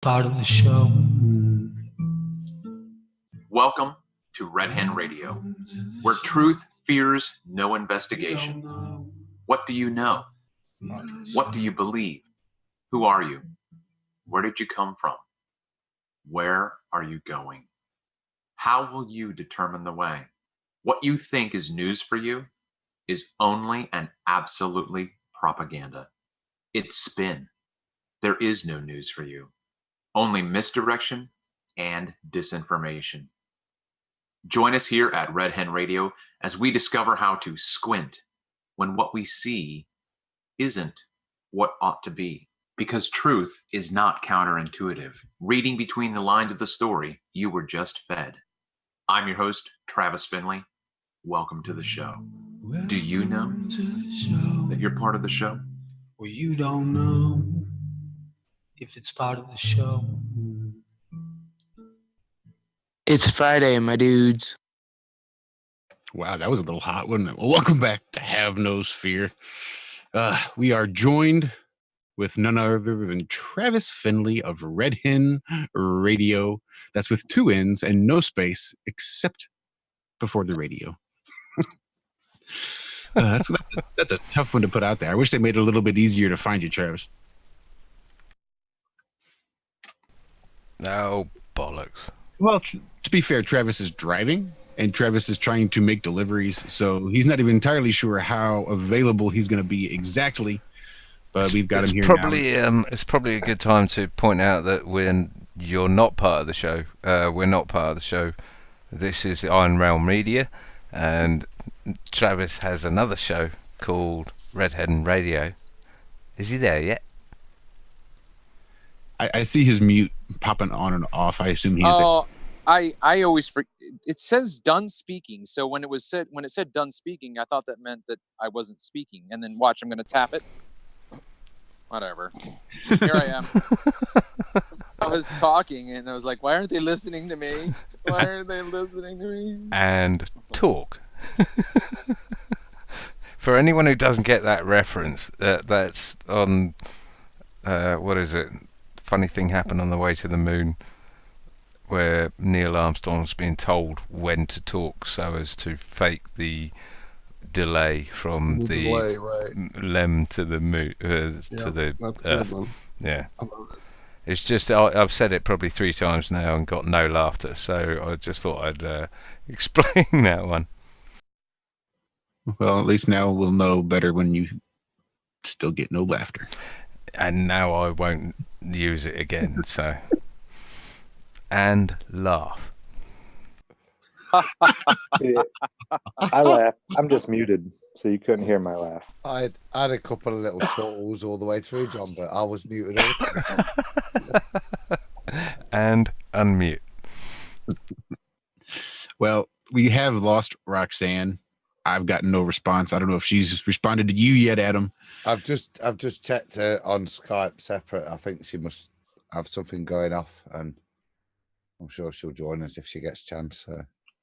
Part of the show. Welcome to Red Hen Radio, where truth fears no investigation. What do you know? What do you believe? Who are you? Where did you come from? Where are you going? How will you determine the way? What you think is news for you is only and absolutely propaganda. It's spin. There is no news for you, only misdirection and disinformation. Join us here at Red Hen Radio as we discover how to squint when what we see isn't what ought to be. Because truth is not counterintuitive. Reading between the lines of the story you were just fed. I'm your host, Travis Finley. Welcome to the show. Do you know that you're part of the show? Well, you don't know if it's part of the show. It's Friday, my dudes. Wow, that was a little hot, wasn't it? Well, welcome back to Have No Sphere. We are joined with none other than Travis Finley of Red Hen Radio. That's with two N's and no space except before the radio. That's a tough one to put out there. I wish they made it a little bit easier to find you, Travis. Oh, bollocks. Well, to be fair, Travis is driving and Travis is trying to make deliveries, so he's not even entirely sure how available he's going to be exactly. But we've got him here now. It's probably a good time to point out that you're not part of the show. We're not part of the show. This is Iron Realm Media, and Travis has another show called Red Hen Radio. Is he there yet? I see his mute popping on and off. I assume he's there. I always it says done speaking. So when it said done speaking, I thought that meant that I wasn't speaking. And then watch, I'm going to tap it. Whatever. Here I am. I was talking and I was like, why aren't they listening to me? Why aren't they listening to me? And talk. For anyone who doesn't get that reference, that's on what is it? Funny thing happened on the way to the moon, where Neil Armstrong's being told when to talk so as to fake the delay from LEM to the moon to the Earth. Yeah, it's just I've said it probably 3 times now and got no laughter, so I just thought I'd explain that one. Well, at least now we'll know better when you still get no laughter. And now I won't use it again. So, and laugh. Yeah, I laugh. I'm just muted, so you couldn't hear my laugh. I had a couple of little chuckles all the way through, John, but I was muted all. And unmute. Well, we have lost Roxanne. I've gotten no response. I don't know if she's responded to you yet, Adam. I've just checked her on Skype separate. I think she must have something going off, and I'm sure she'll join us if she gets a chance.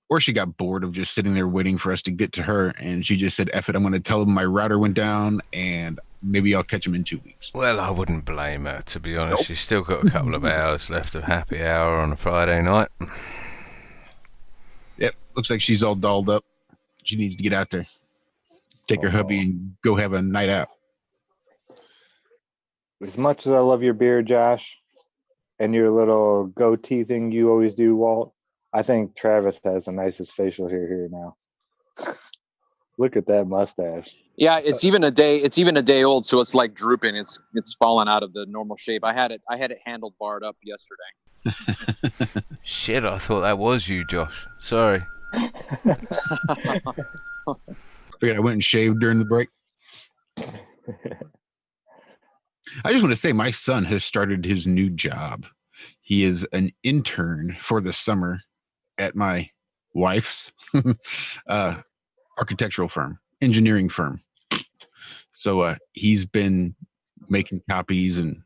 Or she got bored of just sitting there waiting for us to get to her, and she just said, F it, I'm going to tell them my router went down, and maybe I'll catch them in 2 weeks. Well, I wouldn't blame her, to be honest. Nope. She's still got a couple of hours left of happy hour on a Friday night. Yep, looks like she's all dolled up. She needs to get out there, take her hubby and go have a night out. As much as I love your beard, Josh, and your little goatee thing you always do, Walt, I think Travis has the nicest facial hair here now. Look at that mustache. Yeah, it's even a day old, so it's like drooping. It's fallen out of the normal shape. I had it handled barred up yesterday. Shit, I thought that was you, Josh. Sorry. Figured I went and shaved during the break. I just want to say my son has started his new job. He is an intern for the summer at my wife's architectural firm, engineering firm. So he's been making copies and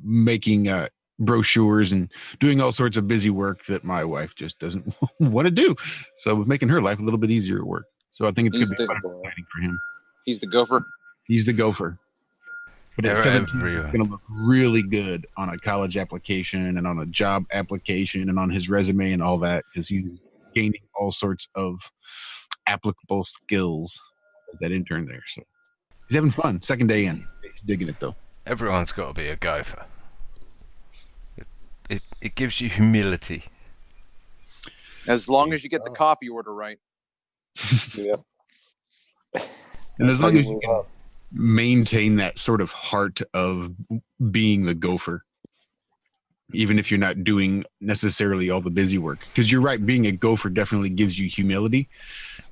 making brochures and doing all sorts of busy work that my wife just doesn't want to do. So making her life a little bit easier at work. So I think it's going to be fun and exciting for him. He's the gopher. He's the gopher. But at They're 17, everywhere. it's going to look really good on a college application and on a job application and on his resume and all that because he's gaining all sorts of applicable skills as that intern there. So he's having fun. Second day in. He's digging it, though. Everyone's got to be a gopher. It gives you humility. As long as you get the coffee order right. Yeah. And as That's how long as you move can up. maintain that sort of heart of being the gopher, even if you're not doing necessarily all the busy work. Because you're right, being a gopher definitely gives you humility.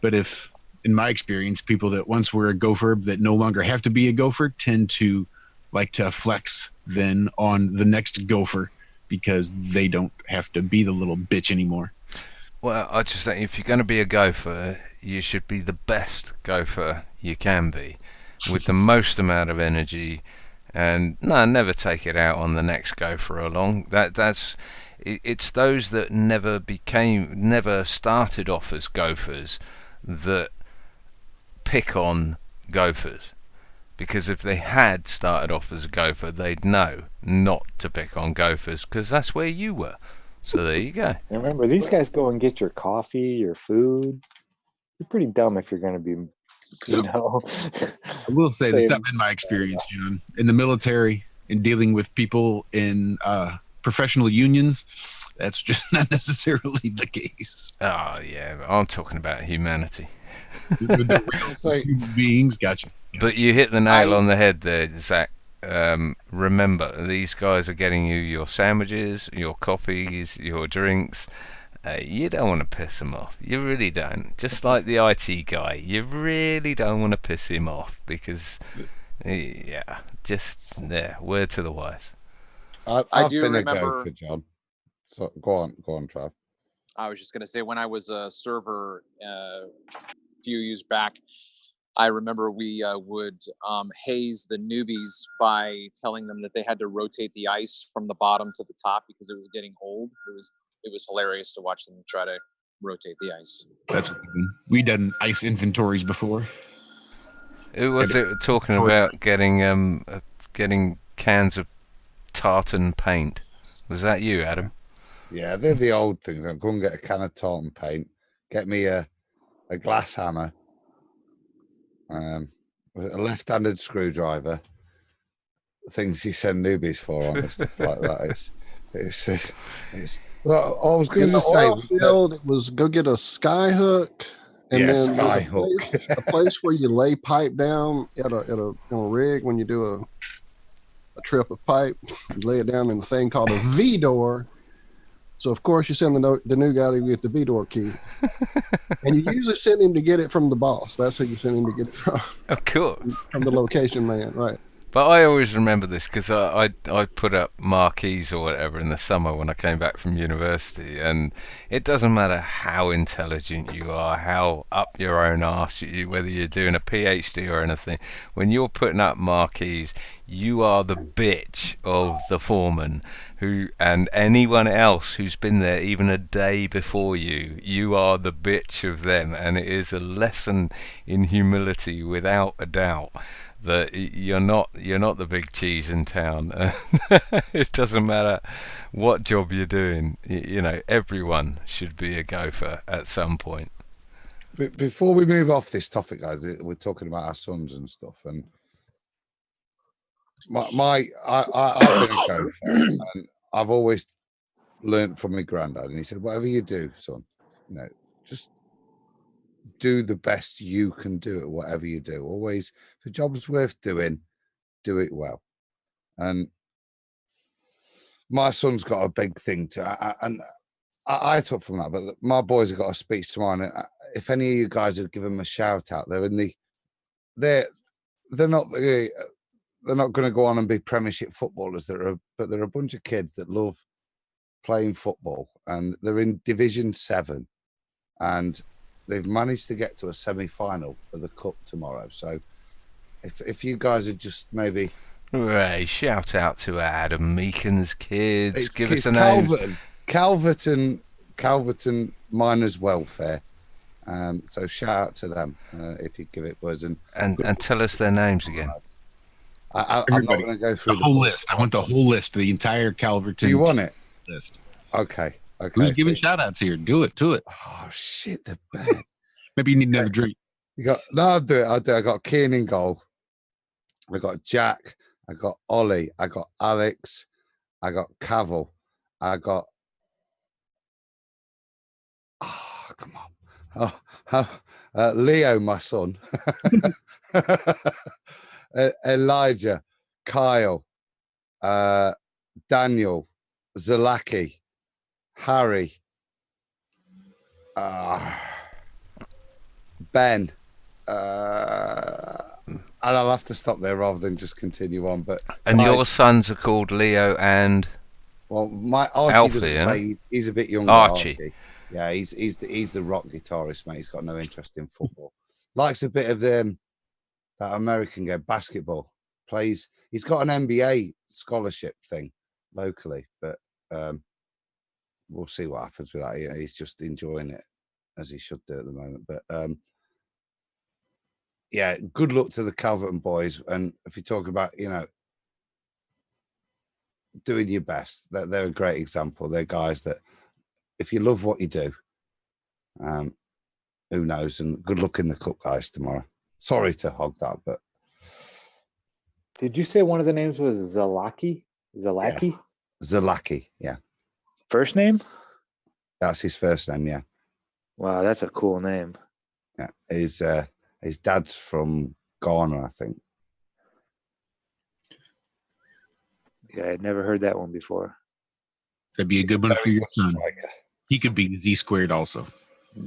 But if, in my experience, people that once were a gopher that no longer have to be a gopher tend to like to flex then on the next gopher because they don't have to be the little bitch anymore. Well, I just think if you're going to be a gopher, you should be the best gopher you can be, with the most amount of energy, and never take it out on the next gopher along. It's those that never started off as gophers that pick on gophers. Because if they had started off as a gopher, they'd know not to pick on gophers because that's where you were. So there you go. And remember, these guys go and get your coffee, your food. You're pretty dumb if you're going to be, you know. I will say that's saying- not been my experience, John. In the military, in dealing with people in professional unions, that's just not necessarily the case. Oh, yeah, but I'm talking about humanity. With the real human beings, gotcha. But you hit the nail on the head there, Zach. Remember, these guys are getting you your sandwiches, your coffees, your drinks. You don't want to piss them off. You really don't. Just like the IT guy, you really don't want to piss him off because, word to the wise. I've do been remember- a gopher, John. So go on, Trav. I was just going to say, when I was a server a few years back, I remember we would haze the newbies by telling them that they had to rotate the ice from the bottom to the top because it was getting old. It was hilarious to watch them try to rotate the ice. That's we done ice inventories before. Who was it talking about getting cans of tartan paint? Was that you, Adam? Yeah, they're the old things. I'll go and get a can of tartan paint, get me a glass hammer, with a left-handed screwdriver, things you send newbies for on and stuff like that. It's well, I was going In to the say oil field, it was go get a sky hook, and Yeah, then sky there's hook. a place where you lay pipe down at a rig when you do a trip of pipe. You lay it down in the thing called a V door. So of course you send the new guy to get the V door key, and you usually send him to get it from the boss. That's who you send him to get it from, Of course. from the location man, right? But I always remember this because I put up marquees or whatever in the summer when I came back from university, and it doesn't matter how intelligent you are, how up your own arse you, whether you're doing a PhD or anything, when you're putting up marquees, you are the bitch of the foreman and anyone else who's been there even a day before you. You are the bitch of them, and it is a lesson in humility without a doubt. That you're not the big cheese in town. It doesn't matter what job you're doing. You know, everyone should be a gopher at some point. Before we move off this topic, guys, we're talking about our sons and stuff, and I've been a gopher, and I've always learnt from my granddad, and he said, "Whatever you do, son, just do the best you can do at whatever you do. Always, if a job's worth doing, do it well." And my son's got a big thing and I took from that, but my boys have got a speech tomorrow. And if any of you guys would give them a shout out, they're not going to go on and be Premiership footballers. But they're a bunch of kids that love playing football, and they're in Division 7, and they've managed to get to a semi-final of the cup tomorrow. So if you guys would just maybe Shout out to Adam Meakin's kids. Give us a name. Calverton Miners Welfare. So shout out to them if you give it words and tell us their names again. I'm not Everybody. going to go The through whole book. list. I want the whole list, the entire Calverton Do you want it? list. Okay. Who's giving so- shout outs here? Do it. Oh shit, they're bad. Maybe you need another drink. You got no, I'll do it. I got Keane in goal. I got Jack. I got Ollie. I got Alex. I got Cavill. I got. Oh, come on. Leo, my son. Elijah, Kyle, Daniel, Zalaki, Harry, Ben. And I'll have to stop there rather than just continue on. But And your sons are called Leo and well, my Archie Alfie, doesn't yeah? play. He's a bit younger. Archie. Yeah, he's the rock guitarist, mate. He's got no interest in football. Likes a bit of that American game, basketball. Plays. He's got an NBA scholarship thing locally, but we'll see what happens with that. He's just enjoying it as he should do at the moment. But yeah, good luck to the Calverton boys. And if you talk about, doing your best, they're a great example. They're guys that, if you love what you do, who knows? And good luck in the cup, guys, tomorrow. Sorry to hog that, but Did you say one of the names was Zalaki? Zalaki? Zalaki, yeah, First name? that's his first name. Yeah, Wow, that's a cool name. yeah. His dad's from Ghana, I think. Yeah, I'd never heard that one before. That'd be a He's good one for very your good son. striker. He could be Z squared also.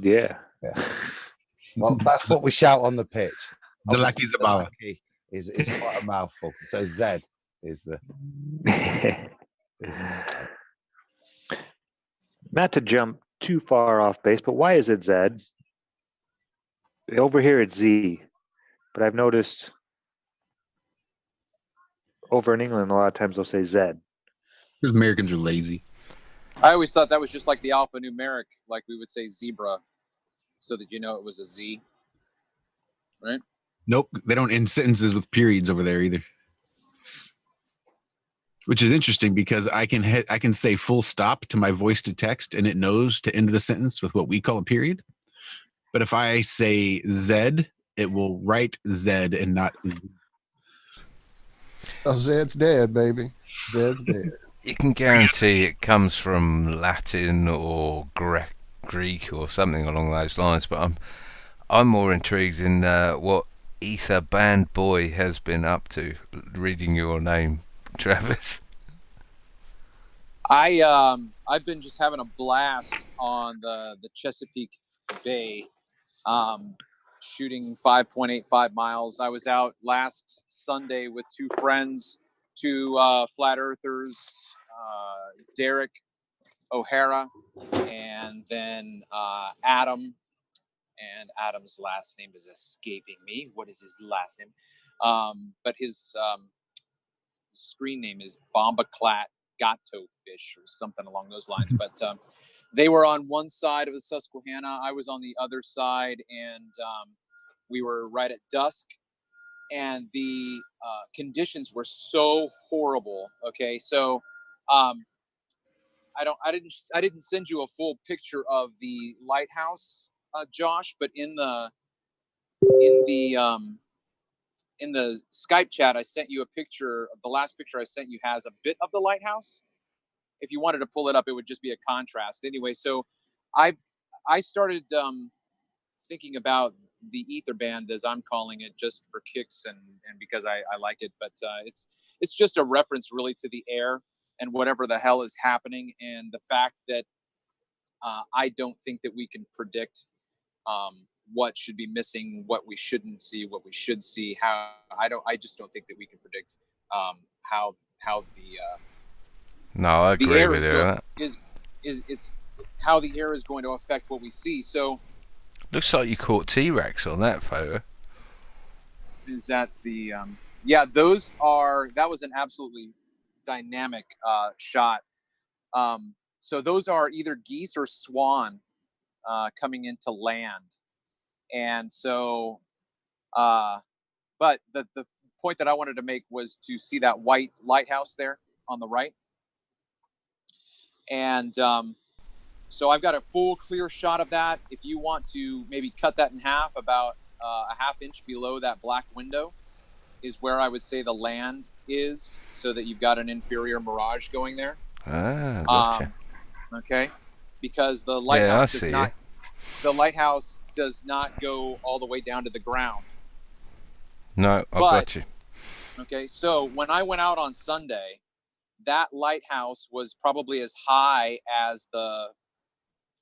Yeah. Yeah. Well, that's what we shout on the pitch. Zalaki Zabala. Zalaki is quite a mouthful. So Z is the. Not to jump too far off base, but why is it Z? Over here it's Z, but I've noticed over in England a lot of times they'll say Z. Because Americans are lazy. I always thought that was just like the alphanumeric, like we would say zebra, so that you know it was a Z. Right? Nope, they don't end sentences with periods over there either. Which is interesting because I can say full stop to my voice to text and it knows to end the sentence with what we call a period. But if I say Z, it will write Z and not Z. Oh, Zed's dead, baby. Zed's dead. You can guarantee it comes from Latin or Greek or something along those lines. But I'm more intrigued in what Ether Band Boy has been up to. Reading your name, Travis. I've been just having a blast on the Chesapeake Bay, shooting 5.85 miles. I was out last Sunday with two friends, two flat earthers, Derek O'Hara, and then Adam. And Adam's last name is escaping me. What is his last name? But his screen name is Bombaclat Gato Fish or something along those lines. But they were on one side of the Susquehanna. I was on the other side, and we were right at dusk. And the conditions were so horrible. Okay, so I didn't send you a full picture of the lighthouse, Josh, but in the Skype chat, I sent you a picture. The last picture I sent you has a bit of the lighthouse. If you wanted to pull it up, it would just be a contrast. Anyway, so I started thinking about the ether band, as I'm calling it, just for kicks and because I like it. But it's just a reference really to the air and whatever the hell is happening, and the fact that I don't think that we can predict what should be missing, what we shouldn't see, what we should see. I just don't think that we can predict how the No, I the agree air with you. it's how the air is going to affect what we see. So Looks like you caught T-Rex on that photo. is that the yeah, those are, that was an absolutely dynamic shot. So those are either geese or swan coming into land. And so but the point that I wanted to make was to see that white lighthouse there on the right. And so I've got a full clear shot of that. If you want to maybe cut that in half, about a half inch below that black window is where I would say the land is, so that you've got an inferior mirage going there. Ah, gotcha. Okay, because the Yeah, I lighthouse does see not. The lighthouse does not go all the way down to the ground. No, I've But- got you. Okay, so when I went out on Sunday, that lighthouse was probably as high as the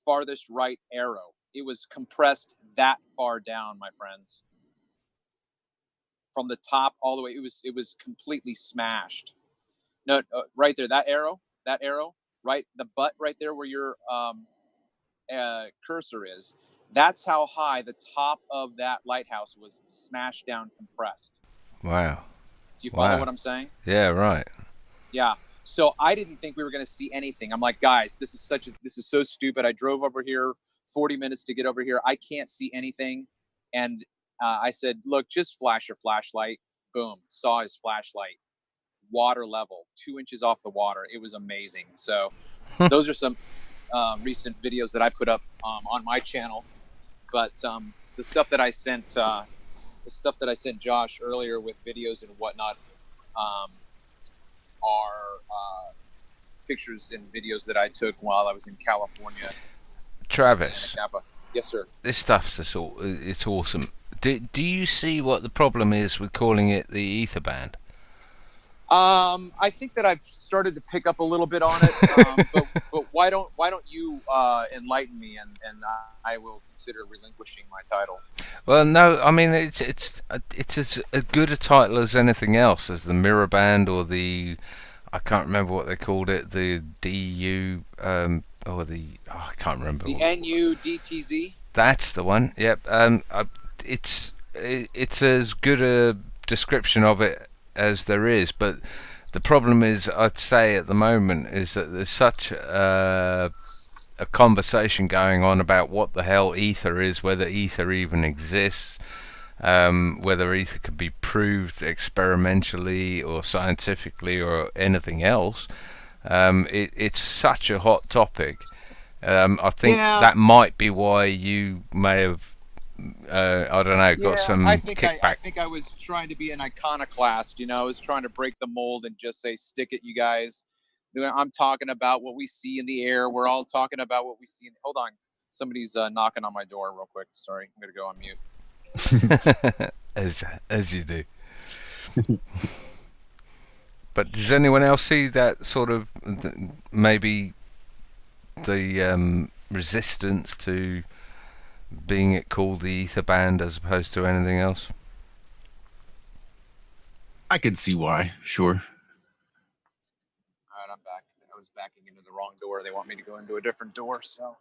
farthest right arrow. It was compressed that far down, my friends. From the top all the way, it was completely smashed. No, right there, that arrow, right, the butt right there where your cursor is. That's how high the top of that lighthouse was smashed down, compressed. Wow. Do you follow Wow. what I'm saying? Yeah, right. Yeah. So I didn't think we were going to see anything. I'm like, guys, this is so stupid. I drove over here 40 minutes to get over here. I can't see anything. And I said, look, just flash your flashlight. Boom. Saw his flashlight. Water level, 2 inches off the water. It was amazing. So those are some recent videos that I put up on my channel. But the stuff that I sent Josh earlier with videos and whatnot are pictures and videos that I took while I was in California. Travis, Napa. Yes, sir. this stuff's it's awesome. Do you see what the problem is with calling it the ether band? I think that I've started to pick up a little bit on it, but why don't you enlighten me, and I will consider relinquishing my title. Well, no, I mean it's as good a title as anything else, as the mirror band or the, I can't remember what they called it, the DU or the, I can't remember. The NUDTZ. That's the one. Yep. It's as good a description of it as there is, but the problem is, I'd say at the moment, is that there's such a conversation going on about what the hell ether is, whether ether even exists, whether ether can be proved experimentally or scientifically or anything else. It's such a hot topic. I think that might be why you may have, I don't know, got some kickback. I think I was trying to be an iconoclast. I was trying to break the mold and just say, stick it, you guys. I'm talking about what we see in the air. We're all talking about what we see. Hold on. Somebody's knocking on my door real quick. Sorry. I'm going to go on mute. as you do. But does anyone else see that sort of maybe the resistance to being it called the ether band as opposed to anything else? I could see why. Sure. All right, I'm back. I was backing into the wrong door. They want me to go into a different door, so.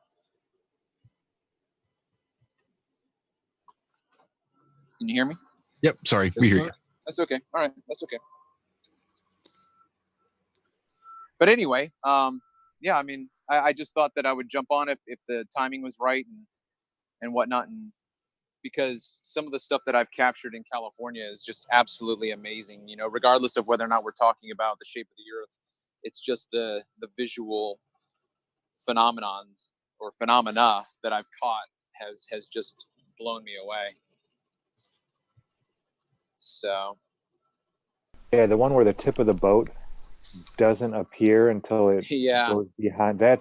Can you hear me? Yep. Sorry. We hear you. That's okay. All right. That's okay. But anyway, yeah, I mean, I just thought that I would jump on if the timing was right and whatnot. And because some of the stuff that I've captured in California is just absolutely amazing, regardless of whether or not we're talking about the shape of the earth, it's just the visual phenomena that I've caught has just blown me away. So. Yeah, the one where the tip of the boat doesn't appear until it goes behind. I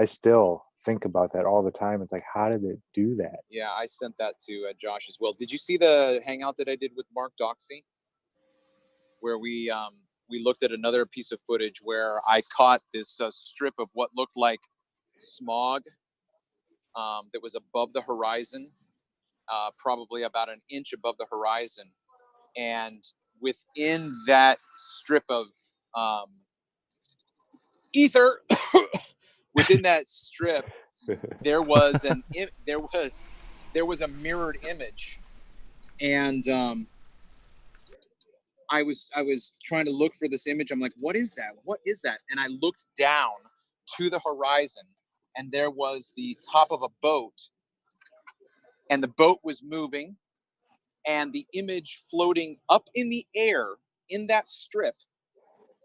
still think about that all the time. It's like, how did it do that? Yeah, I sent that to Josh as well. Did you see the hangout that I did with Mark Doxey, where we looked at another piece of footage where I caught this strip of what looked like smog that was above the horizon, probably about an inch above the horizon, and within that strip of ether, within that strip, there was a mirrored image, and I was trying to look for this image. I'm like, what is that? What is that? And I looked down to the horizon, and there was the top of a boat, and the boat was moving, and the image floating up in the air in that strip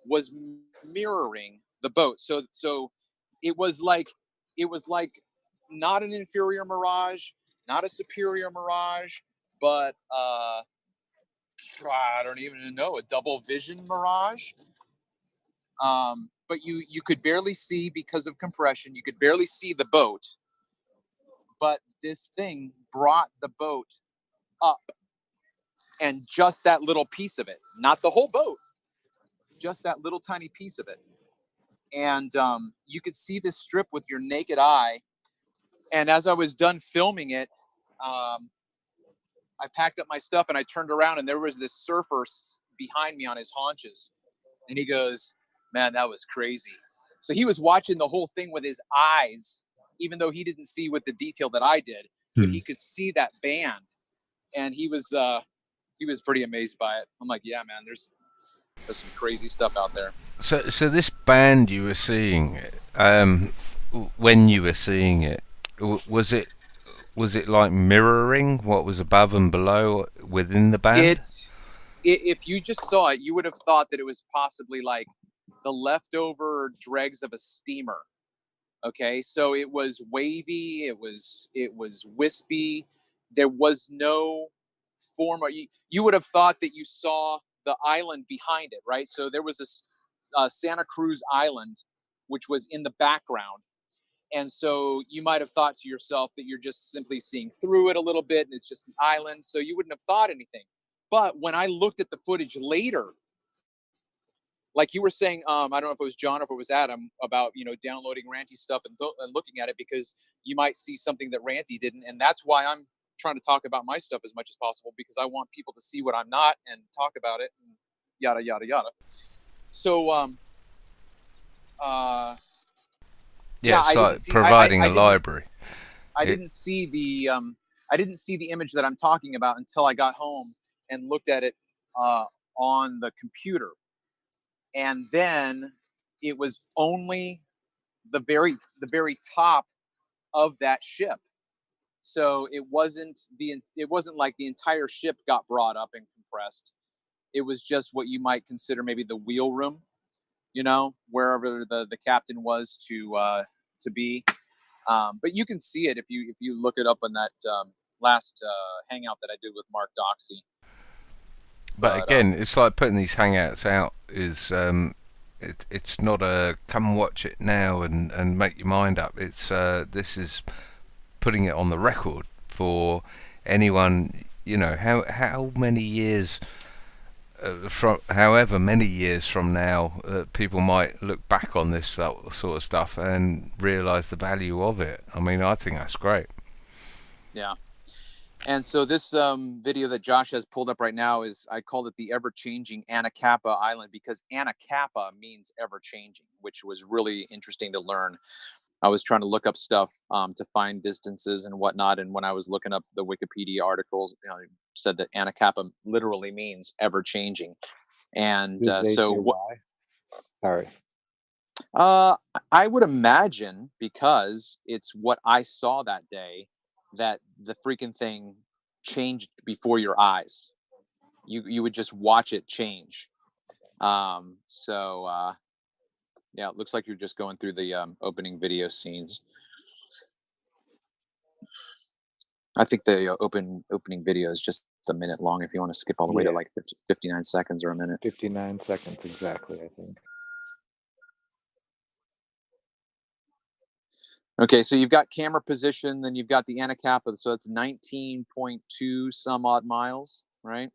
was mirroring the boat. So it was like not an inferior mirage, not a superior mirage, but I don't even know, a double vision mirage. But you could barely see because of compression. You could barely see the boat, but this thing brought the boat up, and just that little piece of it, not the whole boat, just that little tiny piece of it. And you could see this strip with your naked eye. And as I was done filming it, I packed up my stuff and I turned around, and there was this surfer behind me on his haunches. And he goes, "Man, that was crazy." So he was watching the whole thing with his eyes, even though he didn't see with the detail that I did, but he could see that band. And he was pretty amazed by it. I'm like, yeah, man, there's some crazy stuff out there. So this band you were seeing, when you were seeing it, was it like mirroring what was above and below within the band? If you just saw it, you would have thought that it was possibly like the leftover dregs of a steamer. Okay, so it was wavy, it was wispy. There was no form. You would have thought that you saw the island behind it, right? So there was this Santa Cruz Island, which was in the background. And so you might have thought to yourself that you're just simply seeing through it a little bit, and it's just an island. So you wouldn't have thought anything. But when I looked at the footage later, like you were saying, I don't know if it was John or if it was Adam, about, downloading Ranty stuff and looking at it because you might see something that Ranty didn't. And that's why I'm trying to talk about my stuff as much as possible, because I want people to see what I'm not and talk about it, and yada, yada, yada. So, it's like providing a library. I didn't see the image that I'm talking about until I got home and looked at it on the computer. And then it was only the very top of that ship. So it wasn't like the entire ship got brought up and compressed. It was just what you might consider maybe the wheel room, wherever the captain was to be. But you can see it if you look it up on that last hangout that I did with Mark Doxey. But again, it's like putting these hangouts out is it's not a come and watch it now and make your mind up. It's this is putting it on the record for anyone. How many years from however many years from now, people might look back on this sort of stuff and realize the value of it. I mean, I think that's great. Yeah. And so this video that Josh has pulled up right now I called it the ever-changing Anacapa Island, because Anacapa means ever-changing, which was really interesting to learn. I was trying to look up stuff to find distances and whatnot, and when I was looking up the Wikipedia articles, it said that Anacapa literally means ever-changing. And why? Sorry. I would imagine because it's what I saw that day, that the freaking thing changed before your eyes. You would just watch it change. Yeah, it looks like you're just going through the opening video scenes. I think the opening video is just a minute long. If you want to skip all the way to like 59 seconds or a minute. 59 seconds exactly, I think. Okay, so you've got camera position, then you've got the Anacapa, so it's 19.2 some odd miles, right?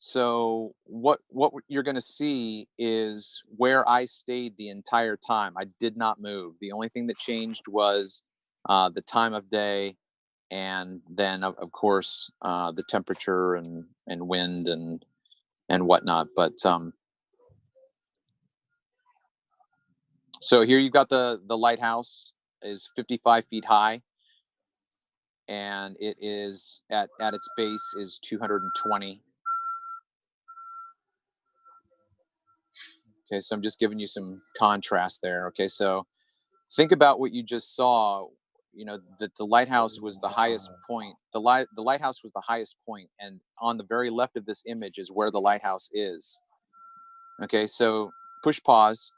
So what you're going to see is where I stayed the entire time. I did not move. The only thing that changed was the time of day, and then of course the temperature and wind and whatnot. But so here you've got the lighthouse is 55 feet high, and it is at its base is 220. Okay, so I'm just giving you some contrast there. Okay, so think about what you just saw. that the lighthouse was the highest point. The lighthouse was the highest point, and on the very left of this image is where the lighthouse is. Okay, so push pause.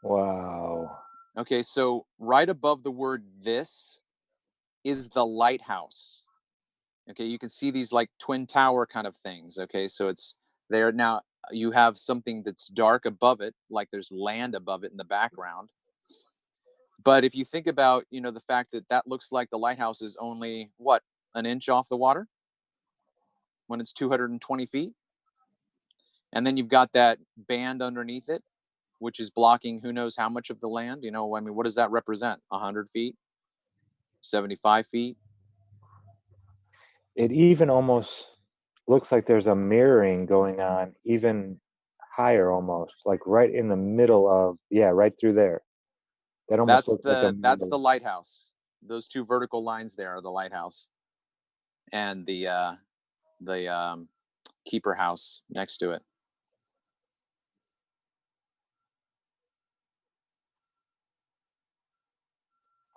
Wow. Okay, so right above the word "this" is the lighthouse. Okay, you can see these like twin tower kind of things. Okay, so it's there now. You have something that's dark above it, like there's land above it in the background. But if you think about, the fact that that looks like the lighthouse is only what, an inch off the water when it's 220 feet, and then you've got that band underneath it, which is blocking who knows how much of the land. What does that represent? 100 feet, 75 feet. It even almost looks like there's a mirroring going on even higher, almost like right in the middle of, right through there. That almost looks like a That's the mirror. lighthouse. Those two vertical lines there are the lighthouse, and the keeper house next to it.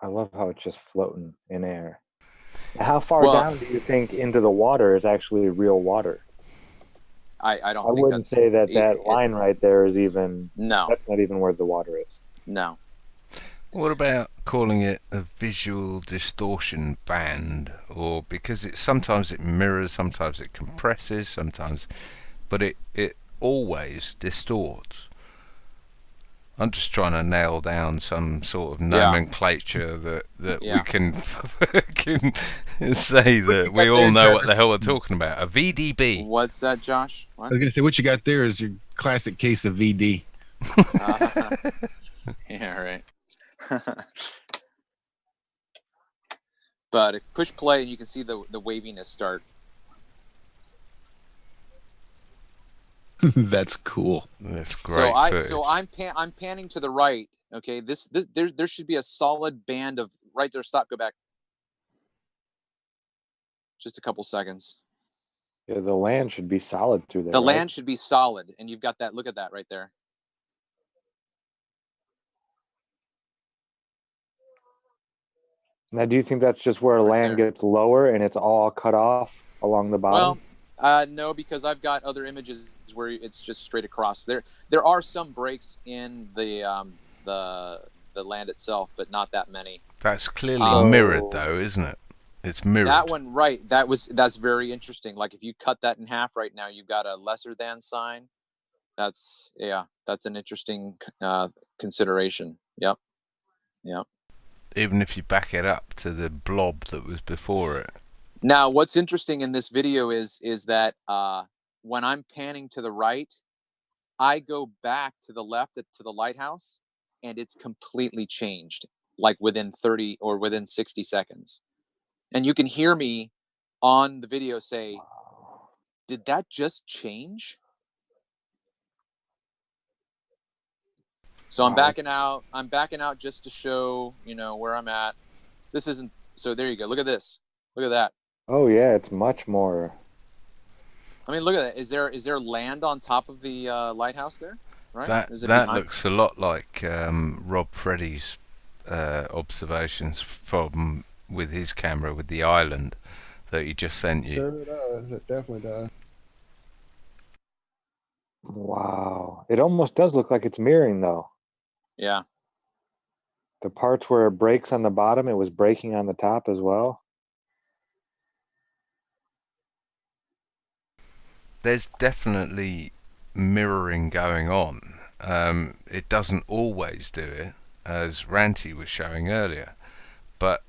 I love how it's just floating in air. How far Well, down do you think into the water is actually real water? I don't I think wouldn't that's say that line right there is even. No. That's not even where the water is. No. What about calling it a visual distortion band? Or because sometimes it mirrors, sometimes it compresses, but it always distorts. I'm just trying to nail down some sort of nomenclature that we can say that we all know what the hell we're talking about. A VDB. What's that, Josh? What? I was gonna say what you got there is your classic case of VD. Yeah, right. But if push play, you can see the waviness start. That's cool. That's great. I'm panning to the right. Okay, there should be a solid band of right there. Stop. Go back. Just a couple seconds. Yeah, the land should be solid through there. The right? land should be solid, and you've got that. Look at that right there. Now, do you think that's just where land gets lower and it's all cut off along the bottom? Well, no, because I've got other images where it's just straight across. There are some breaks in the land itself, but not that many. That's clearly mirrored, though, isn't it? It's mirrored. That one, right? That's very interesting. Like if you cut that in half right now, you've got a lesser than sign. That's an interesting consideration. Yep. Even if you back it up to the blob that was before it. Now, what's interesting in this video is that when I'm panning to the right, I go back to the left to the lighthouse, and it's completely changed, like within 30 or within 60 seconds. And you can hear me on the video say, "Did that just change?" So I'm backing out. I'm backing out just to show, where I'm at. This isn't. So there you go. Look at this. Look at that. Oh yeah, it's much more. I mean, look at that. Is there land on top of the lighthouse there? Right. That looks a lot like Rob Freddy's observations from with his camera with the island that he just sent you. Sure it does. It definitely does. Wow, it almost does look like it's mirroring though. Yeah. The parts where it breaks on the bottom, it was breaking on the top as well. There's definitely mirroring going on. It doesn't always do it, as Ranty was showing earlier, but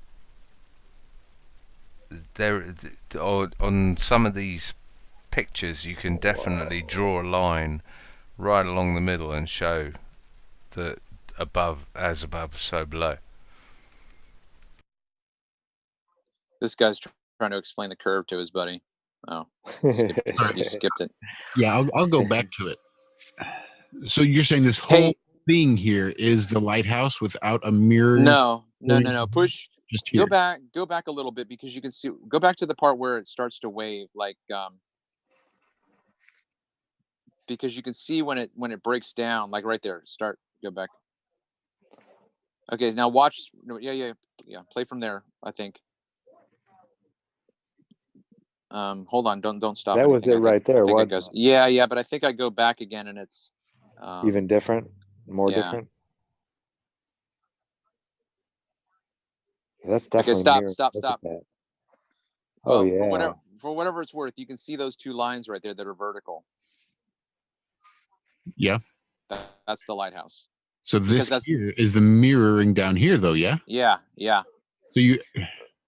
there on some of these pictures you can definitely draw a line right along the middle and show that above, so below. This guy's trying to explain the curve to his buddy. Oh, you skipped it. Yeah, I'll go back to it. So you're saying this whole thing here is the lighthouse without a mirror? No. Push. Just here. Go back a little bit because you can see. Go back to the part where it starts to wave, like because you can see when it breaks down, like right there. Go back. Okay, now watch. Yeah. Play from there, I think. Hold on, don't stop. That was anything. it right there, I think it wasn't goes. it? Yeah, but I think I go back again, and it's Even different, more yeah. different. Yeah, that's Okay, definitely stop. mirror. Look at that. Oh Well, yeah. for whatever it's worth, you can see those two lines right there that are vertical. Yeah. That's the lighthouse. So Because this here is the mirroring down here, though. Yeah. Yeah. So you.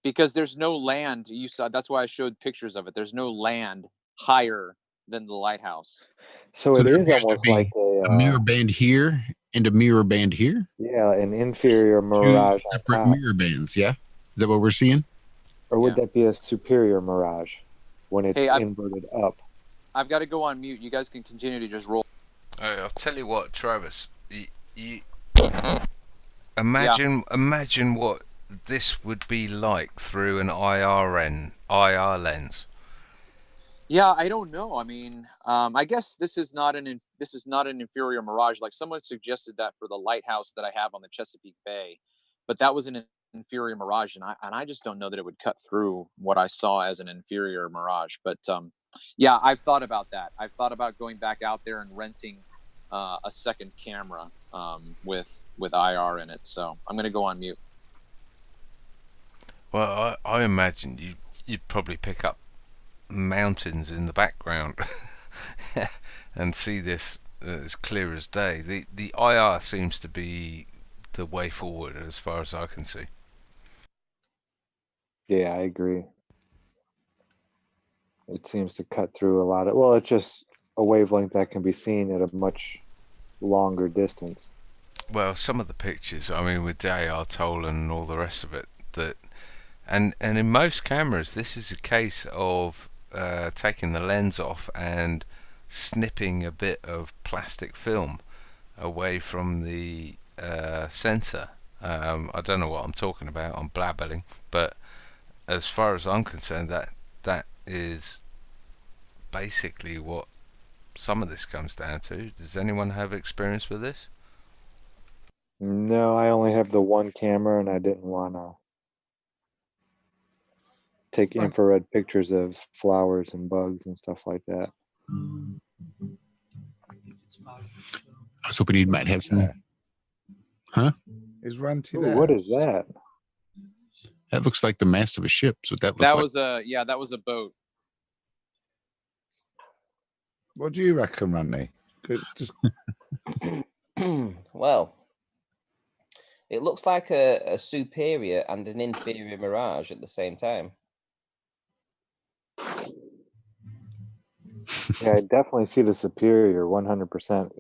Because there's no land. You saw. That's why I showed pictures of it. There's no land higher than the lighthouse. So it there is appears to almost be like a mirror band here and a mirror band here. yeah, an inferior Two mirage on separate top. mirror bands. Yeah. Is that what we're seeing? Or would Yeah. that be a superior mirage when it's Hey, inverted up? I've got to go on mute. You guys can continue to just roll. I'll tell you what, Travis. You imagine what this would be like through an IR lens. Yeah, I don't know. I mean, I guess this is not an inferior mirage. Like someone suggested that for the lighthouse that I have on the Chesapeake Bay, but that was an inferior mirage, and I just don't know that it would cut through what I saw as an inferior mirage. But yeah, I've thought about that. I've thought about going back out there and renting a second camera with IR in it. So I'm going to go on mute. Well, I imagine you'd probably pick up mountains in the background and see this as clear as day. The IR seems to be the way forward as far as I can see. Yeah, I agree. It seems to cut through a lot of. Well, it's just a wavelength that can be seen at a much longer distance. Well, some of the pictures, I mean, with JR Toll and all the rest of it, and in most cameras, this is a case of taking the lens off and snipping a bit of plastic film away from the sensor. I don't know what I'm talking about. I'm blabbering, but as far as I'm concerned, that is basically what some of this comes down to. Does anyone have experience with this? No, I only have the one camera, and I didn't want to take infrared pictures of flowers and bugs and stuff like that. I was hoping he might have some. Huh? Is Ranty Ooh, there? what is that? That looks like the mast of a ship. So that That like. was a boat. What do you reckon, Randy? Just Well, it looks like a superior and an inferior mirage at the same time. Yeah, I definitely see the superior 100%.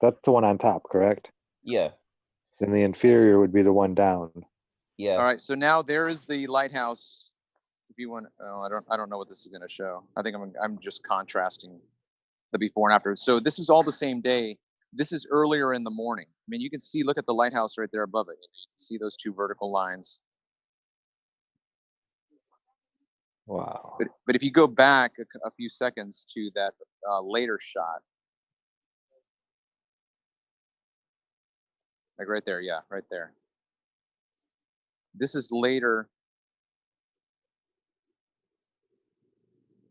That's the one on top, correct? Yeah, Then the inferior would be the one down. yeah. All right, so now there is the lighthouse. If you want, I don't know what this is going to show. I think I'm just contrasting the before and after. So this is all the same day. This is earlier in the morning. I mean, you can see. Look at the lighthouse right there above it. You can see those two vertical lines. Wow. But if you go back a few seconds to that later shot, like right there, yeah, right there. This is later.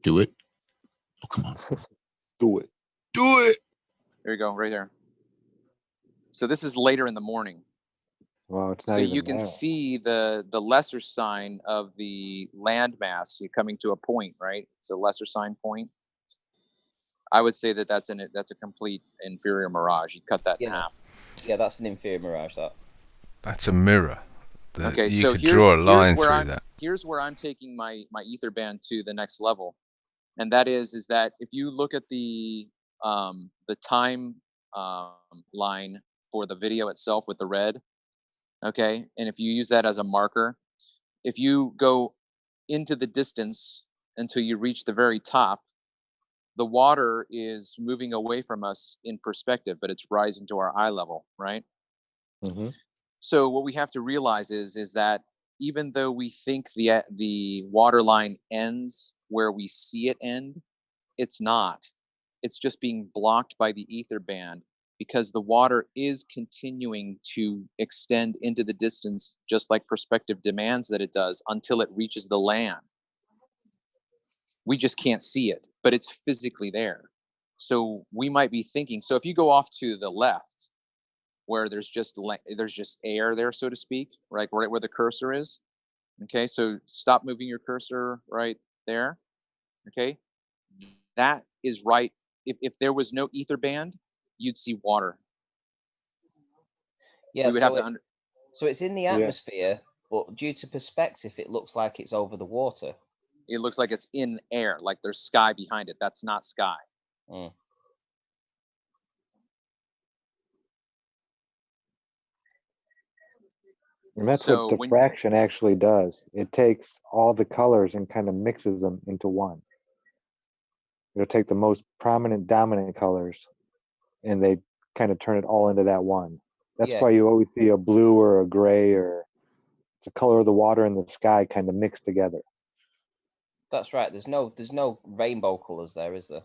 Do it. Oh, come on. Do it. Do it. There you go, right there. So this is later in the morning. Wow, it's not So even you can there. see the lesser sign of the landmass. You're coming to a point, right? It's a lesser sign point. I would say that's a complete inferior mirage. You cut that in half. Yeah, that's an inferior mirage. That's a mirror. Okay, you so could draw a line through I'm, that. Here's where I'm taking my ether band to the next level, and that is that if you look at the time line for the video itself with the red, okay, and if you use that as a marker, if you go into the distance until you reach the very top, the water is moving away from us in perspective, but it's rising to our eye level, right? Mm-hmm. So what we have to realize is that even though we think the water line ends where we see it end, it's not. It's just being blocked by the ether band because the water is continuing to extend into the distance, just like perspective demands that it does, until it reaches the land. We just can't see it, but it's physically there. So we might be thinking, so if you go off to the left, where there's just air there, so to speak, right where the cursor is. Okay, so stop moving your cursor right there. Okay, that is right. If there was no ether band, you'd see water. Yeah, We would have to so it's in the atmosphere, but due to perspective, it looks like it's over the water. It looks like it's in air, like there's sky behind it. That's not sky. Mm. And that's So what diffraction actually does. It takes all the colors and kind of mixes them into one. It'll take the most prominent, dominant colors, and they kind of turn it all into that one. That's why you always see a blue or a gray or the color of the water and the sky kind of mixed together. That's right. There's no rainbow colors there, is there?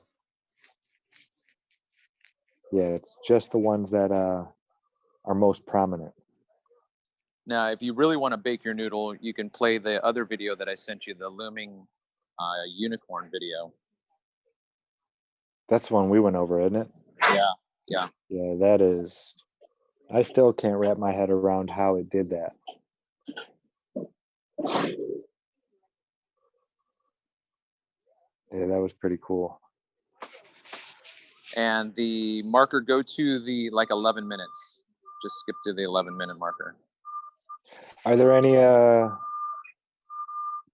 Yeah, it's just the ones that are most prominent. Now, if you really want to bake your noodle, you can play the other video that I sent you, the looming unicorn video. That's the one we went over, isn't it? Yeah. Yeah, that is. I still can't wrap my head around how it did that. Yeah, that was pretty cool. And the marker, go to the 11 minutes. Just skip to the 11-minute marker. Are there any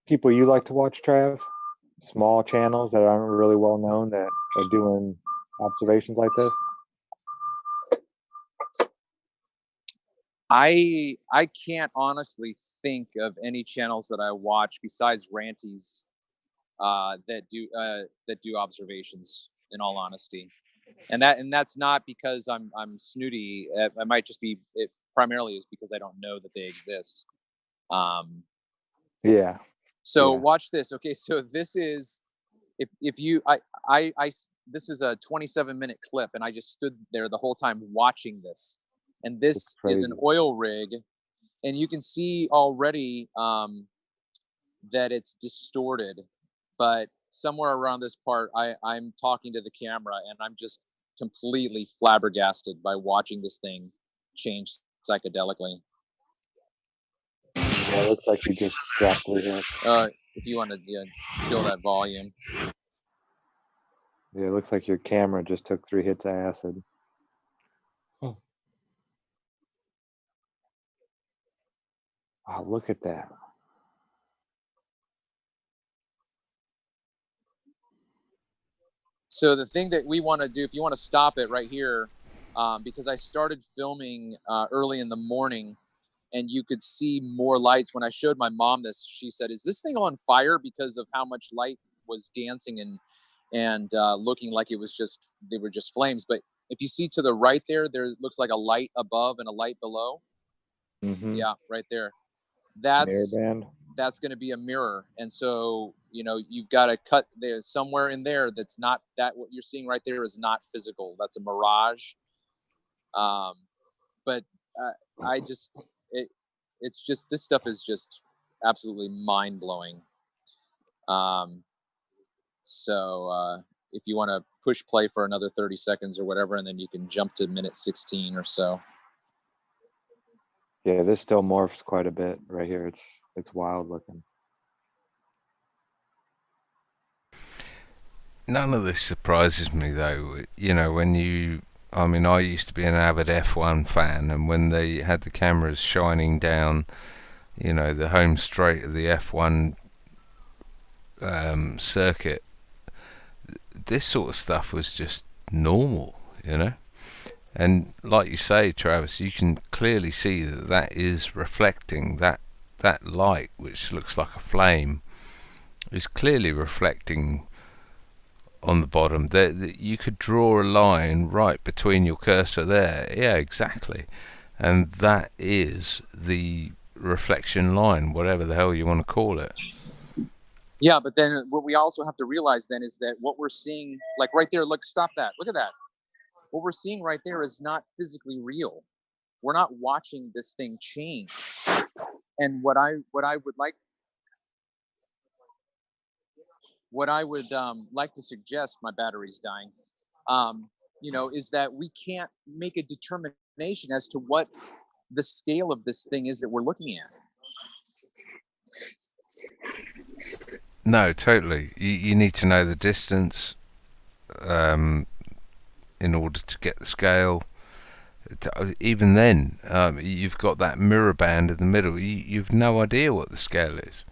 people you like to watch, Trav? Small channels that aren't really well known that are doing observations like this? I can't honestly think of any channels that I watch besides Ranties that do observations, in all honesty. And that's not because I'm snooty. I might just be, it primarily is because I don't know that they exist. Yeah. So watch this. Okay, so this is if you this is a 27-minute clip, and I just stood there the whole time watching this. And this is an oil rig, and you can see already that it's distorted. But somewhere around this part, I'm talking to the camera, and I'm just completely flabbergasted by watching this thing change psychedelically. Yeah, it looks like you just dropped through here. If you want to kill that volume. Yeah, it looks like your camera just took 3 hits of acid. Oh, look at that. So the thing that we want to do, if you want to stop it right here, because I started filming early in the morning, and you could see more lights. When I showed my mom this, she said, "Is this thing on fire?" Because of how much light was dancing and looking like they were just flames. But if you see to the right there looks like a light above and a light below. Mm-hmm. Yeah, right there. Mirror band. That's going to be a mirror. And so, you've got to cut there somewhere in there. That's not that what you're seeing right there is not physical. That's a mirage. But it's just, this stuff is just absolutely mind blowing. So if you want to push play for another 30 seconds or whatever, and then you can jump to minute 16 or so. Yeah, this still morphs quite a bit right here. It's wild looking. None of this surprises me though. I used to be an avid F1 fan, and when they had the cameras shining down, the home straight of the F1 circuit, this sort of stuff was just normal, And like you say, Travis, you can clearly see that is reflecting that light, which looks like a flame, is clearly reflecting on the bottom. That you could draw a line right between your cursor there. Yeah, exactly. And that is the reflection line, whatever the hell you want to call it. Yeah, but then what we also have to realize then is that what we're seeing, like right there, look, stop that. Look at that. what we're seeing right there is not physically real. We're not watching this thing change. And what I would like to suggest, my battery's dying, is that we can't make a determination as to what the scale of this thing is that we're looking at. No, totally. You need to know the distance in order to get the scale. Even then, you've got that mirror band in the middle. You've no idea what the scale is.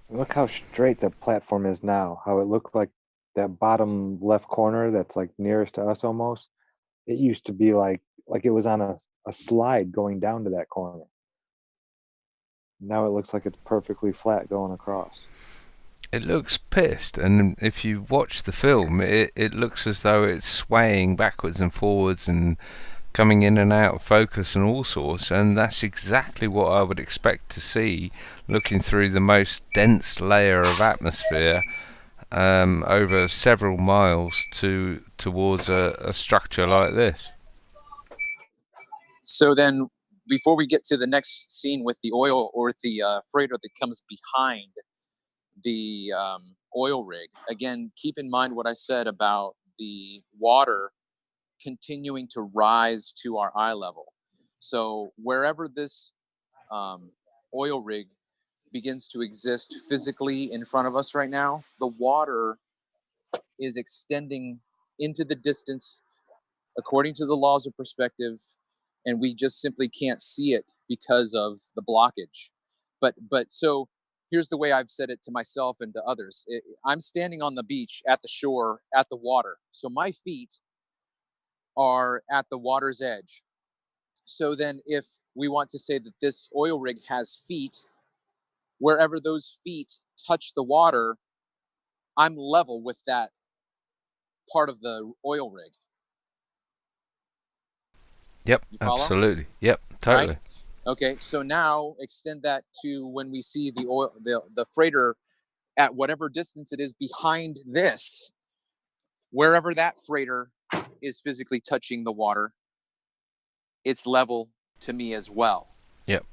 Look how straight the platform is now. How it looked like that bottom left corner that's like nearest to us almost. It used to be like it was on a slide going down to that corner. Now it looks like it's perfectly flat going across. It looks pissed, and if you watch the film, it looks as though it's swaying backwards and forwards and coming in and out of focus and all sorts, and that's exactly what I would expect to see looking through the most dense layer of atmosphere over several miles towards a structure like this. So then, before we get to the next scene with the oil or the freighter that comes behind the oil rig, again, keep in mind what I said about the water continuing to rise to our eye level. So wherever this oil rig begins to exist physically in front of us right now, the water is extending into the distance according to the laws of perspective, and we just simply can't see it because of the blockage. But so here's the way I've said it to myself and to others. I'm standing on the beach at the shore at the water, so my feet are at the water's edge. So then if we want to say that this oil rig has feet, wherever those feet touch the water, I'm level with that part of the oil rig. Yep, absolutely. Yep, totally. Right? Okay, so now extend that to when we see the freighter at whatever distance it is behind this, wherever that freighter is physically touching the water, it's level to me as well. Yep.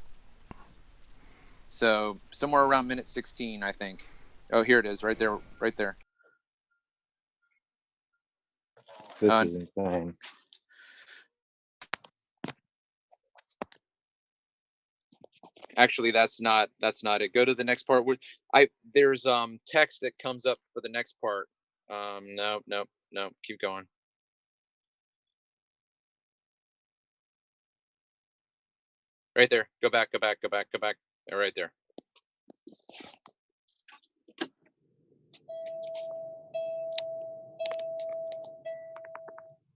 So somewhere around minute 16, I think. Oh, here it is, right there, right there. This is insane. Actually, that's not it. Go to the next part. There's text that comes up for the next part. No, keep going. Right there. Go back. Right there.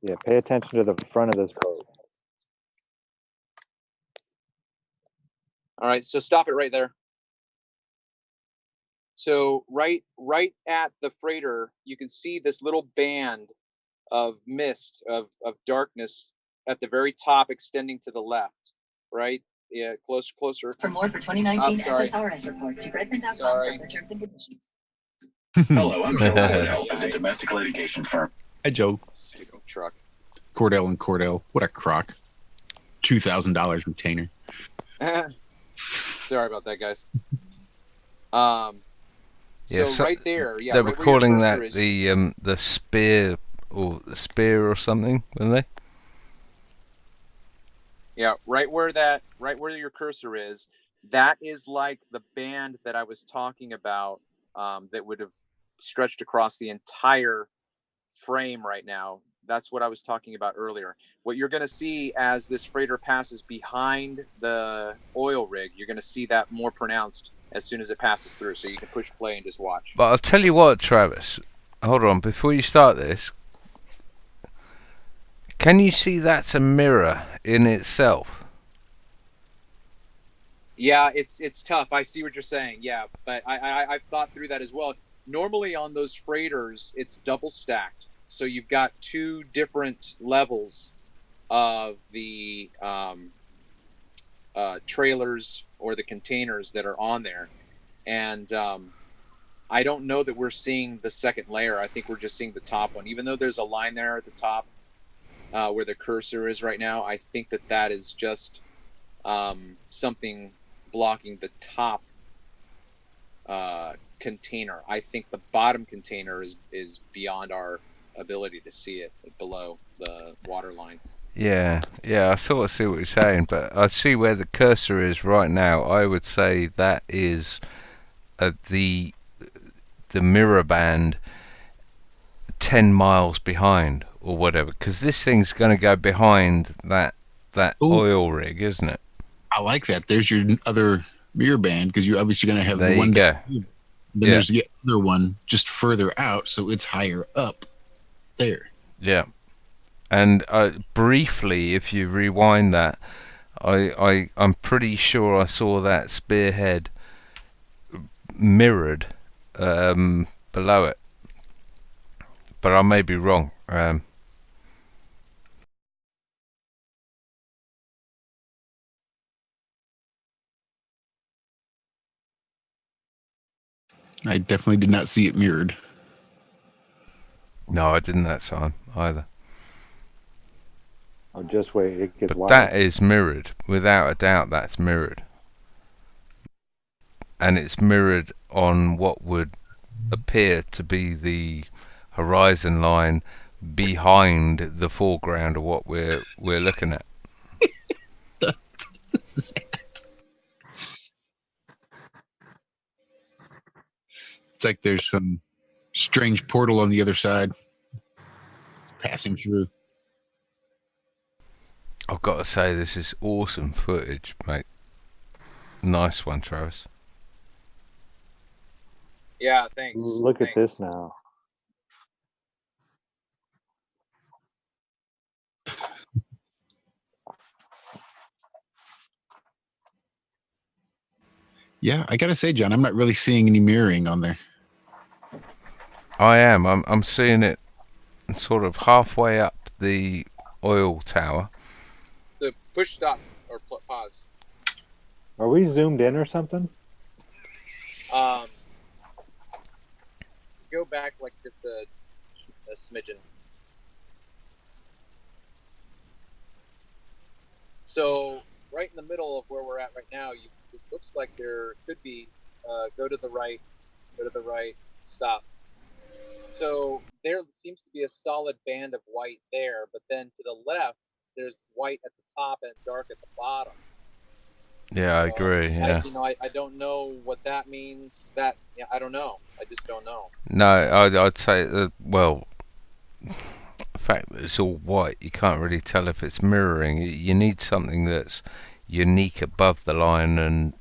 Yeah, pay attention to the front of this code. All right, so stop it right there. So right at the freighter, you can see this little band of mist, of darkness at the very top extending to the left, right? Yeah, closer. For more for 2019 SSRS reports, redmond.com for the terms and conditions. Hello, I'm Joe Cordell of the domestic litigation firm. Hi, Joe. Truck. Cordell and Cordell. What a crock. $2,000 retainer. Sorry about that, guys. So right there, yeah. They were right calling that is, the spear or something, weren't they? Yeah, right where your cursor is, that is like the band that I was talking about, that would have stretched across the entire frame right now. That's what I was talking about earlier. What you're going to see as this freighter passes behind the oil rig, you're going to see that more pronounced as soon as it passes through. So you can push play and just watch. But I'll tell you what, Travis. Hold on, before you start this, can you see that's a mirror in itself? Yeah, it's tough. I see what you're saying. Yeah, but I've thought through that as well. Normally on those freighters, it's double stacked. So you've got two different levels of the trailers or the containers that are on there. And I don't know that we're seeing the second layer. I think we're just seeing the top one. Even though there's a line there at the top, where the cursor is right now. I think that is just something blocking the top container. I think the bottom container is beyond our ability to see it below the water line. Yeah, I sort of see what you're saying, but I see where the cursor is right now. I would say that is the mirror band 10 miles behind or whatever, because this thing's going to go behind that Ooh. oil rig, isn't it? I like that. There's your other mirror band, because you're obviously going to have There the one you go. down here. Then there's the other one just further out, so it's higher up there. Yeah. And briefly, if you rewind that, I'm pretty sure I saw that spearhead mirrored below it, but I may be wrong. I definitely did not see it mirrored. No, I didn't that time either. Oh, just wait, it gets But wild. that is mirrored, without a doubt. That's mirrored, and it's mirrored on what would appear to be the horizon line behind the foreground of what we're looking at. It's like there's some strange portal on the other side passing through. I've got to say, this is awesome footage, mate. Nice one, Travis. Yeah, thanks. Look at this now. Yeah, I gotta say, John, I'm not really seeing any mirroring on there. I am. I'm seeing it sort of halfway up the oil tower. The push stop or pause. Are we zoomed in or something? Go back like just a smidgen. So right in the middle of where we're at right now, it looks like there could be go to the right, stop. So there seems to be a solid band of white there, but then to the left, there's white at the top and dark at the bottom. Yeah, I agree. Yeah. I don't know what that means. I don't know. I just don't know. No, I'd say well, the fact that it's all white, you can't really tell if it's mirroring. You need something that's unique above the line and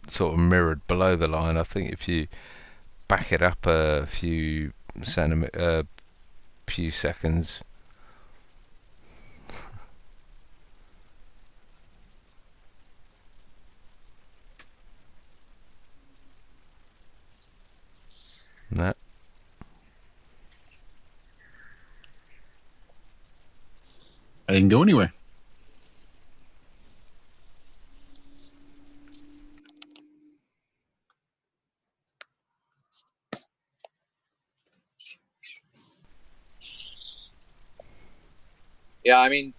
sort of mirrored below the line. I think if you back it up a few seconds. No. I didn't go anywhere. Yeah, I mean,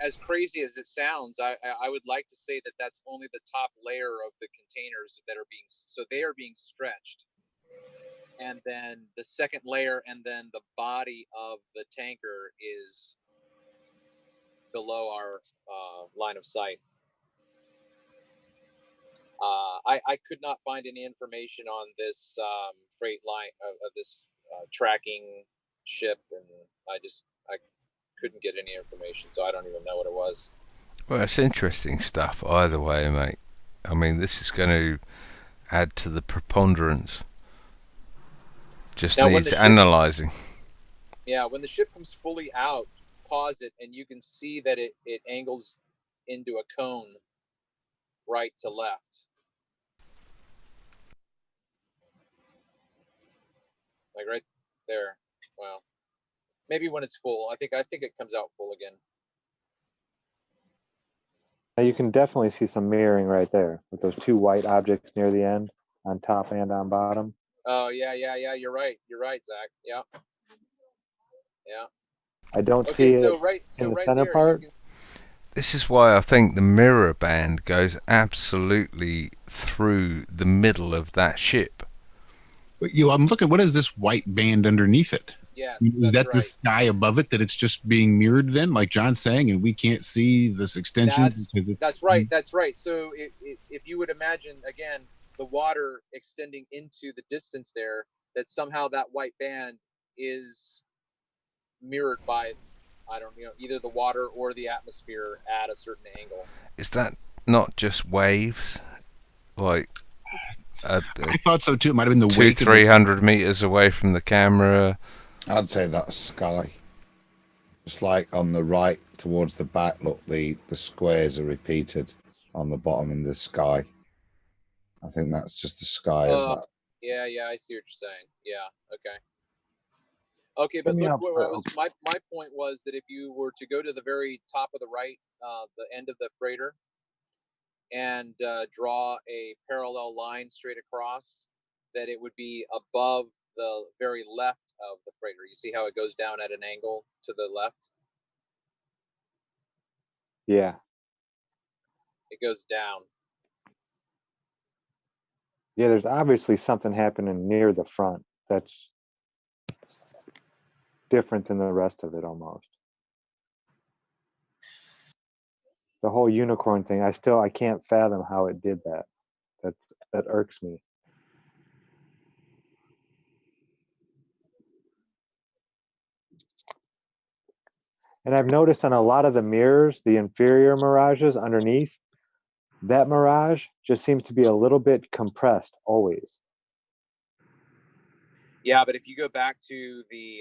as crazy as it sounds, I would like to say that that's only the top layer of the containers that are being stretched, and then the second layer, and then the body of the tanker is below our line of sight. I could not find any information on this freight line of this tracking ship, and I couldn't get any information, so I don't even know what it was. Well, it's interesting stuff either way, mate. I mean, this is going to add to the preponderance. Just now, needs analyzing. Yeah, when the ship comes fully out, pause it, and you can see that it angles into a cone right to left. Like right there. Wow. Maybe when it's full. I think it comes out full again. Now you can definitely see some mirroring right there with those two white objects near the end, on top and on bottom. Oh yeah. You're right, Zach. Yeah. I don't Okay, see so it right, in the right center there, part. you can, This is why I think the mirror band goes absolutely through the middle of that ship. But, I'm looking. What is this white band underneath it? yes, Is that's that the right. sky above it that it's just being mirrored then, like John's saying, and we can't see this extension because it's That's right. That's right. So if you would imagine again the water extending into the distance there, that somehow that white band is mirrored by, I don't know, either the water or the atmosphere at a certain angle. Is that not just waves? Like I thought so too. It might have been the 200-300 meters away from the camera. I'd say that's sky. Just like on the right towards the back, look, the squares are repeated on the bottom in the sky. I think that's just the sky of that. Yeah, I see what you're saying. Yeah, okay, but look, where I was, my point was that if you were to go to the very top of the right, the end of the freighter, and draw a parallel line straight across, that it would be above the very left of the freighter. You see how it goes down at an angle to the left? Yeah. It goes down. Yeah, there's obviously something happening near the front that's different than the rest of it almost. The whole unicorn thing, I can't fathom how it did that. That irks me. And I've noticed on a lot of the mirrors, the inferior mirages underneath, that mirage just seems to be a little bit compressed always. Yeah, but if you go back to the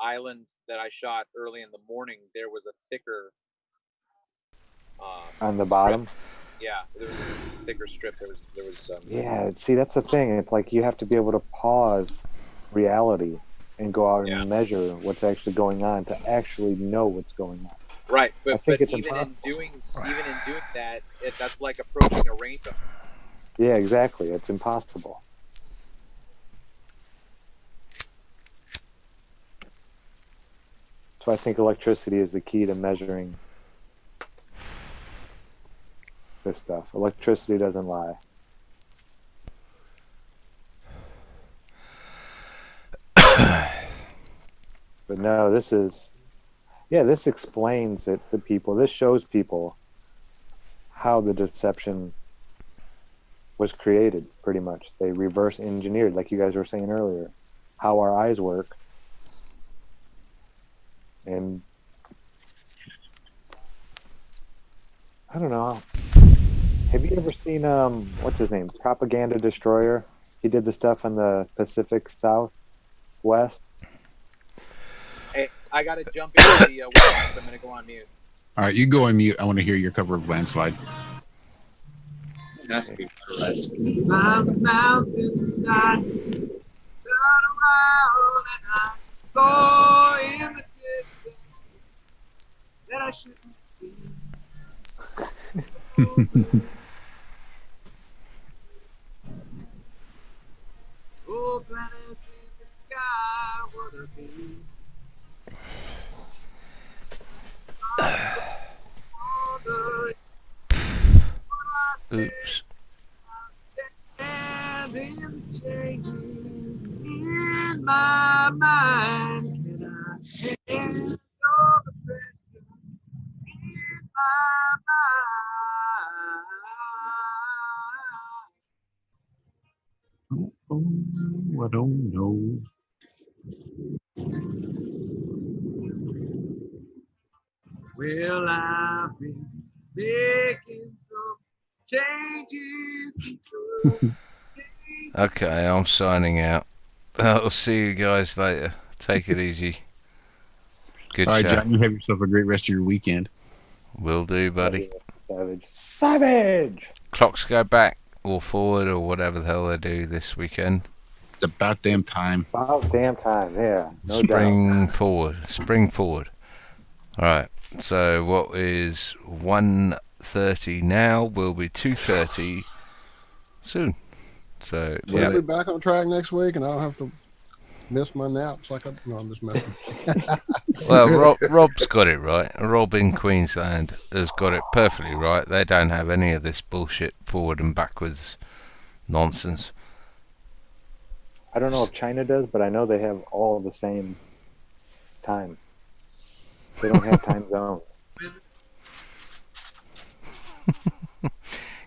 island that I shot early in the morning, there was a thicker on the bottom. Strip. Yeah, there was a thicker strip. There was. Yeah, see, that's the thing. It's like you have to be able to pause reality and go out and measure what's actually going on to actually know what's going on. Right, but even in doing that, that's like approaching a rainbow. Yeah, exactly. It's impossible. So I think electricity is the key to measuring this stuff. Electricity doesn't lie. But no, this explains it to people. This shows people how the deception was created, pretty much. They reverse engineered, like you guys were saying earlier, how our eyes work. And I don't know. Have you ever seen what's his name? Propaganda Destroyer? He did the stuff in the Pacific Southwest. Hey, I gotta jump into the website, so I'm gonna go on mute. All right, you go on mute. I want to hear your cover of Landslide. It has to be motorized. Round the mountain I turn around and I saw in the distance that I shouldn't see. Oh, planets in the sky, what a be. Oops. And in the changes in my mind, can I handle the pressure in my mind? I don't know. Well, I've been making some changes. Okay, I'm signing out. I'll see you guys later. Take it easy. Good All right, chat. John, you have yourself a great rest of your weekend. Will do, buddy. Savage! Clocks go back or forward or whatever the hell they do this weekend. It's about damn time. About damn time, yeah. No Spring doubt. forward. Spring forward. All right. So what is 1:30 now will be 2:30 soon. So We'll be back on track next week, and I don't have to miss my naps like I. No, I'm just messing. Well, Rob's got it right. Rob in Queensland has got it perfectly right. They don't have any of this bullshit forward and backwards nonsense. I don't know if China does, but I know they have all the same time. They don't have time zones.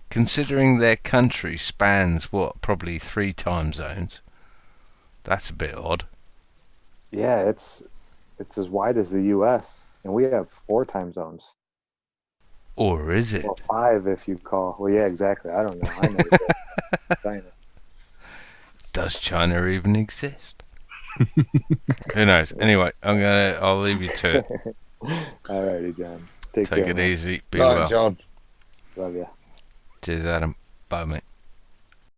Considering their country spans what, probably 3 time zones. That's a bit odd. Yeah, it's as wide as the U.S. and we have 4 time zones. Or is it? Well, 5 if you call. Well, yeah, exactly. I don't know. I know. China. Does China even exist? Who knows? Anyway, I'll leave you to it. Alrighty, John. Take Take care, it man. easy. Be Right, well. John. Love ya. Cheers, Adam. Bye, mate.